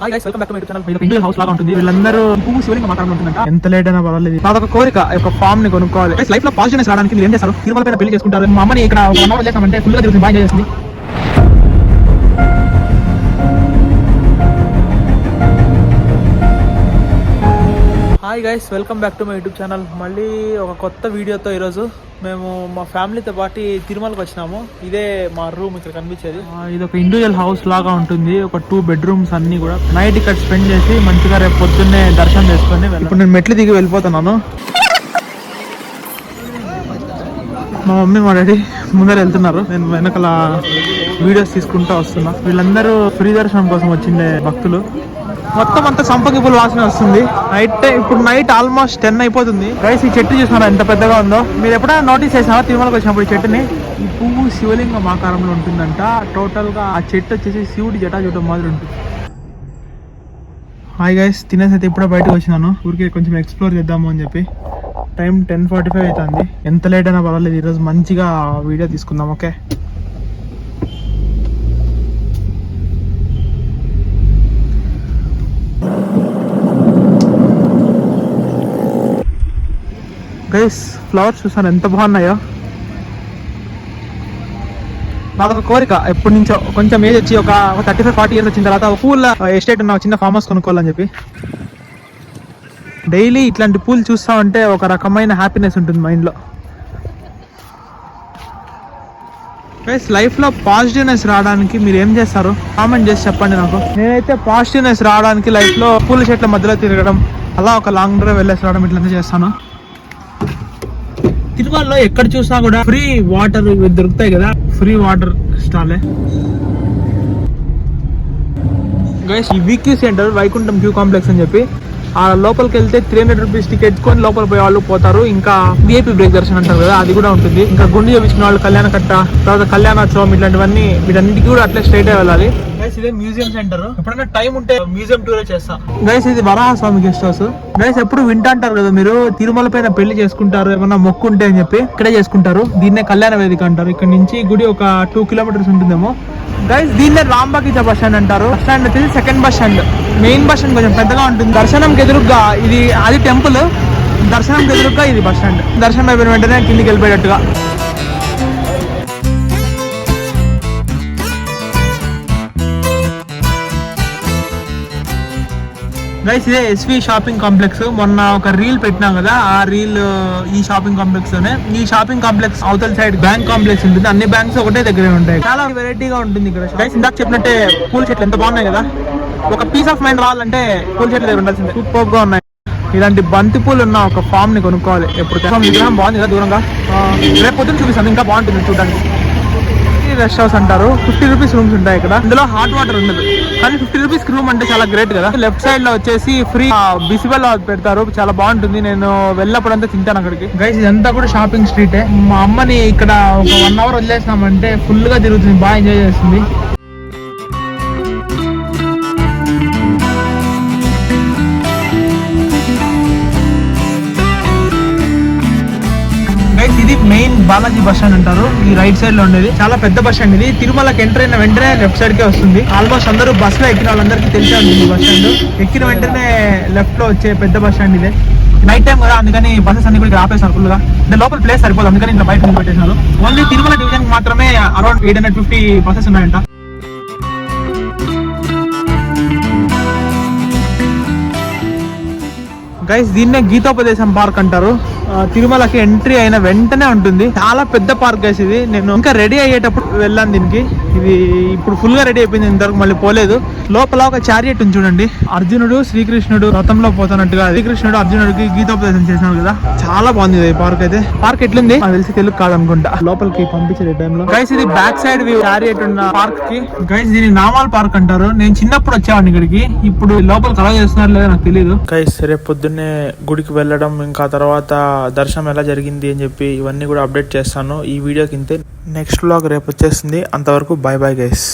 Hi guys, welcome back to my channel. ఇది Indian house లాగా ఉంటుంది. వీళ్ళందరూ పువ్వు శివలింగం ఆకారంలో ఉంటుందంట. ఎంత లేట్ అయినా పర్వాలేదు. నాదొక కోరిక, ఒక ఫామ్ ని కొనుక్కోవాలి. లైఫ్ లో పాజిటివ్నెస్ రావడానికి మీరు ఏం చేస్తారు? తిరుమల పైన పెళ్లి చేసుకుంటారు. మా అమ్మని ఇక్కడ 1 అవర్ చేసామంటే ఫుల్ గా తిరుగుతుంది, బాగా చేస్తుంది. Hi guys, welcome back to my YouTube channel. మళ్ళీ ఒక కొత్త వీడియోతో ఈరోజు మేము మా ఫ్యామిలీతో పాటు తిరుమలకి వచ్చినాము. ఇదే మా రూమ్ ఇక్కడ కనిపించేది. ఇది ఒక ఇండివిజువల్ హౌస్ లాగా ఉంటుంది. ఒక 2 బెడ్రూమ్స్ అన్ని కూడా. నైట్ ఇక్కడ స్పెండ్ చేసి మంచిగా రేపు పొద్దున్నే దర్శనం చేసుకొని ఇప్పుడు నేను మెట్లు దిగి వెళ్ళిపోతున్నాను. మా మమ్మీ మా డాడీ ముందర వెళ్తున్నారు, నేను వెనకాల వీడియోస్ తీసుకుంటూ వస్తున్నా. వీళ్ళందరూ ఫ్రీ దర్శనం కోసం వచ్చిండే భక్తులు. మొత్తం అంతా సంపంగి పూల వాసన వస్తుంది. ఇప్పుడు నైట్ ఆల్మోస్ట్ 10 అయిపోతుంది. గైస్, ఈ చెట్టు చూసినారా ఎంత పెద్దగా ఉందో? మీరు ఎప్పుడైనా నోటీస్ చేసారా తిరుమలకి వచ్చినప్పుడు ఈ చెట్టుని? ఈ పువ్వు శివలింగం ఆకారంలో ఉంటుందంట. టోటల్ గా ఆ చెట్టు వచ్చేసి శివుడి జటాజూటం మాదిరి ఉంటుంది. హాయ్ గైస్, తినేసి అయితే ఇప్పుడే బయటకు వచ్చినాను. ఊరికే కొంచెం ఎక్స్ప్లోర్ చేద్దాము అని చెప్పి. టైం 10:45 అవుతుంది. ఎంత లేట్ అయినా పర్వాలేదు, ఈరోజు మంచిగా వీడియో తీసుకుందాం. ఓకే గైస్, ఫ్లవర్స్ చూసాను ఎంత బాగున్నాయో. నాదొక కోరిక ఎప్పటి నుంచో, కొంచెం ఏజ్ వచ్చి ఒక 35-40 ఇయర్స్ వచ్చిన తర్వాత పూల ఎస్టేట్ ఉన్న చిన్న ఫామ్ హౌస్ కొనుక్కోవాలని చెప్పి. డైలీ ఇట్లాంటి పూలు చూస్తా ఉంటే ఒక రకమైన హ్యాపీనెస్ ఉంటుంది మైండ్లో. గైస్, లైఫ్లో పాజిటివ్నెస్ రావడానికి మీరు ఏం చేస్తారు? కామెంట్ చేసి చెప్పండి నాకు. నేనైతే పాజిటివ్నెస్ రావడానికి లైఫ్లో పూల చెట్ల మధ్యలో తిరగడం, అలా ఒక లాంగ్ డ్రైవ్ వెళ్ళేసి రావడం ఇట్లంతా చేస్తాను. తిరుమలలో ఎక్కడ చూసినా కూడా ఫ్రీ వాటర్ దొరుకుతాయి కదా, ఫ్రీ వాటర్ స్టాలే. గైస్, ఈ VQ centre Vaikuntham queue complex అని చెప్పి ఆ లోపలికి వెళ్తే 300 రూపీస్ టికెట్ కొని లోపల పోయే వాళ్ళు పోతారు. ఇంకా విఐపీ బ్రేక్ దర్శనం అంటారు కదా, అది కూడా ఉంటుంది. ఇంకా గుండె చేయించిన వాళ్ళు కళ్యాణ కట్ట, తర్వాత కళ్యాణోత్సవం, ఇట్లాంటివన్నీ వీటన్నిటికీ కూడా అట్లే స్ట్రైట్ వెళ్ళాలి. గైస్, ఇదే మ్యూజియం సెంటర్. ఎప్పుడైనా టైం ఉంటే మ్యూజియం టూర్ చేస్తా. గైస్, ఇది వరాహస్వామి గెస్ట్ హౌస్. గైస్, ఎప్పుడు వింటాంటారు కదా మీరు, తిరుమల పైన పెళ్లి చేసుకుంటారు ఏమన్నా మొక్కు ఉంటే అని చెప్పి ఇక్కడే చేసుకుంటారు. దీన్నే కళ్యాణ వేదిక అంటారు. ఇక్కడ నుంచి గుడి ఒక 2 కిలోమీటర్స్ ఉంటుందేమో. గైస్, దీన్నే రాంబాగీచా బస్ స్టాండ్ అంటారు. బస్ స్టాండ్ వచ్చేసి second bus stand. Main bus stand కొంచెం పెద్దగా ఉంటుంది. దర్శనం ఎదురుగా ఇది, అది టెంపుల్. దర్శనం ఎదురుగా ఇది బస్ స్టాండ్. దర్శనం అయిపోయిన వెంటనే కిందికి వెళ్ళిపోయేటట్టుగా. గైస్, ఇదే ఎస్వి షాపింగ్ కాంప్లెక్స్. మొన్న ఒక రీల్ పెట్టినాం కదా, ఆ రీల్ ఈ షాపింగ్ కాంప్లెక్స్ లోనే. ఈ షాపింగ్ కాంప్లెక్స్ అవతల సైడ్ బ్యాంక్ కాంప్లెక్స్ ఉంటుంది. అన్ని బ్యాంక్స్ ఒకటే దగ్గరే ఉంటాయి. చాలా వెరైటీగా ఉంటుంది ఇక్కడ. గైస్, ఇందాక చెప్పినట్టే పూల చెట్లు ఎంత బాగున్నాయి కదా. ఒక పీస్ ఆఫ్ మైండ్ రావాలంటే పూల చెట్ల దగ్గర ఉండాల్సిందే. సూపర్ గా ఉన్నాయి. ఇలాంటి బంతి పూలు ఉన్న ఒక ఫామ్ ని కొనుక్కోవాలి. ఎప్పుడు విగ్రహం బాగుంది కదా దూరంగా. రేపు పొద్దున్న చూపిస్తాను, ఇంకా బాగుంటుంది చూడడానికి. రెస్ట్ హౌస్ అంటారు. 50 రూపీస్ రూమ్స్ ఉంటాయి ఇక్కడ. ఇందులో హాట్ వాటర్ ఉండదు, కానీ 50 రూపీస్ రూమ్ అంటే చాలా గ్రేట్ కదా. లెఫ్ట్ సైడ్ లో వచ్చేసి ఫ్రీ బిసిబెల్ పెడతారు, చాలా బాగుంటుంది. నేను వెళ్ళినప్పుడంతా తింటాను అక్కడికి. గైస్, ఇదంతా కూడా షాపింగ్ స్ట్రీటే. మా అమ్మని ఇక్కడ ఒక 1 అవర్ వదిలేసినామంటే ఫుల్ గా తిరుగుతుంది, బాగా ఎంజాయ్ చేస్తుంది. ఇది మెయిన్ బాలాజీ బస్ స్టాండ్ అంటారు. ఈ రైట్ సైడ్ లో ఉండేది చాలా పెద్ద బస్ స్టాండ్. ఇది తిరుమలకి ఎంటర్ అయిన వెంటనే లెఫ్ట్ సైడ్ కే వస్తుంది. ఆల్మోస్ట్ అందరూ బస్ లో ఎక్కిన వాళ్ళందరికీ తెలిసే ఉంటుంది బస్ స్టాండ్. ఎక్కిన వెంటనే లెఫ్ట్ లో వచ్చే పెద్ద బస్ స్టాండ్ ఇదే. నైట్ టైం కదా, అందుకని బస్సెస్ అన్ని కూడా ఆపేస్తారు ఫుల్ గా. అంటే లోపల ప్లేస్ సరిపోదు, అందుకని ఇంకా బయట పెట్టేసారు. ఓన్లీ తిరుమల డివిజన్ మాత్రమే అరౌండ్ 850 బస్సెస్ ఉన్నాయంట. గైస్, దీన్నే గీతోపదేశం పార్క్ అంటారు. తిరుమలకి ఎంట్రీ అయిన వెంటనే ఉంటుంది. చాలా పెద్ద పార్క్ గైస్ ఇది. నేను ఇంకా రెడీ అయ్యేటప్పుడు వెళ్ళాను దీనికి. ఇది ఇప్పుడు ఫుల్ గా రెడీ అయిపోయింది, ఇంతవరకు మళ్ళీ పోలేదు. లోపల ఒక చారియట్ ఉంది చూడండి. అర్జునుడు శ్రీకృష్ణుడు రథంలో పోతున్నట్టుగా శ్రీకృష్ణుడు అర్జునుడికి గీతోపదేశం చేసినాడు కదా, చాలా బాగుంది ఈ పార్క్ అయితే. పార్క్ ఎట్లుంది నాకు తెలిసి తెలుగు కాదనుకుంటా. లోపలికి పంపించే టైంలో. గైస్, ఇది బ్యాక్ సైడ్ వ్యూ చారియట్ ఉన్న పార్క్ కి. గైస్, దీన్ని నామాల్ పార్క్ అంటారు. నేను చిన్నప్పుడు వచ్చేవాడిని ఇక్కడికి. ఇప్పుడు లోపలికి అలా చేస్తున్నారు లేదా నాకు తెలియదు. గైస్, రేపు పొద్దున్నే గుడికి వెళ్ళడం, ఇంకా తర్వాత దర్శనం ఎలా జరిగింది అని చెప్పి ఇవన్నీ కూడా అప్డేట్ చేస్తాను ఈ వీడియోకి. ఇంతే. నెక్స్ట్ వ్లాగ్ రేపు వచ్చేస్తుంది. అంతవరకు బాయ్ బాయ్ గైస్.